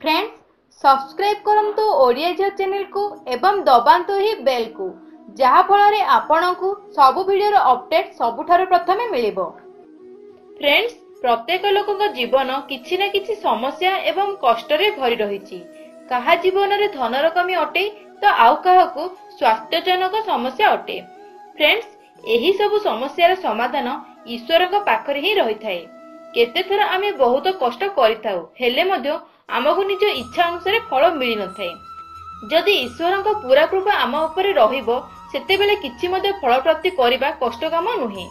Friends subscribe करंतु Odia झियो channel को एवं दबांतु ही बेल को जहा फल आपण को सब वीडियो अपडेट सबुठारु प्रथमे मिलिबो। फ्रेंड्स प्रत्येक लोकक जीवन किछि ना किछि समस्या एवं कष्ट रे भरी रहिछि। कहा जीवन रे धनर कमी अटे तो आउ काहाकू स्वास्थ्यजनक समस्या अटे। फ्रेंड्स एही सब समस्यार समाधान ईश्वर का पाखरे ही रही थाए। केते थर आमे बहुत कष्ट करिथाउ हेले मध्य आमको निज इच्छा अनुसार फल मिल न थाए। जदि ईश्वर का पूरा कृपा आम उपरे रहिबो सेतेबेले किछि मध्य फल प्राप्ति करिबा कष्ट काम नुहे।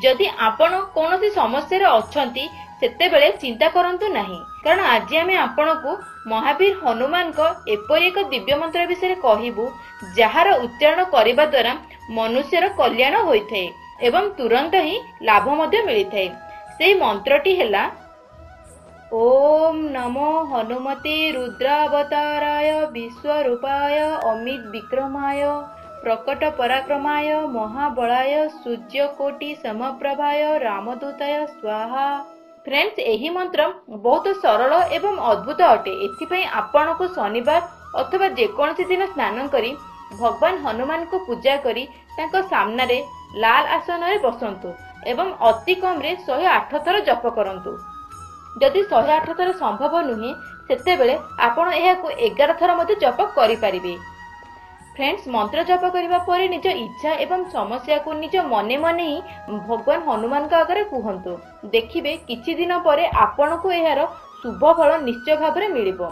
जदि आपण कोनोसी समस्या रे अछंती सेतेबेले चिंता करंतु नाही, कारण आज आमे आपनकू महावीर हनुमान को एपरि एक दिव्य मंत्र विषय कहिबू जहार उच्चारण करिबा द्वारा मनुष्यर कल्याण होइथाए एवं तुरंत ही लाभ मध्य मिलिथाए। सेही मंत्रटी हैला ओम नमो हनुमते रुद्रावताराय विश्वरूपाय अमित विक्रमाय प्रकट पराक्रमाय महाबलाय सूर्यकोटि समप्रभाय रामदूताय स्वाहा। फ्रेंड्स एही मंत्र बहुत सरल एवं अद्भुत अटे। एथिपई आपण को शनिवार अथवा जेकोसी दिन स्नान करी भगवान हनुमान को पूजा करी तांको सामने रे लाल आसन रे बसंतु एवं अति कम रे 108 थर जप करंतु। जदि 108 थर संभव नुहे सेतेबेले आपण एहाकू 11 थर मध्ये जप करि परिबे। फ्रेंड्स मंत्र जप करिबा परे निज इच्छा एवं समस्या को निज मने मने ही भगवान हनुमान का आगे कहंतु। देखिबे किछि दिन परे आपण को एहार शुभ फल निश्चय भाबरे मिलिबो।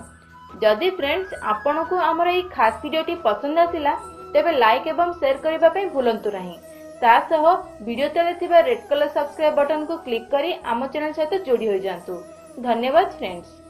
जदि फ्रेंड्स आपण को हमर एई खास वीडियोटी पसंद आसिला तेबे लाइक एवं शेयर करिबा पई भूलंतु नाही। ता सह वीडियो तले थिबा रेड कलर सब्सक्राइब बटन को क्लिक करी आम चैनल सहित जोड़ी हो जांतु। धन्यवाद फ्रेंड्स।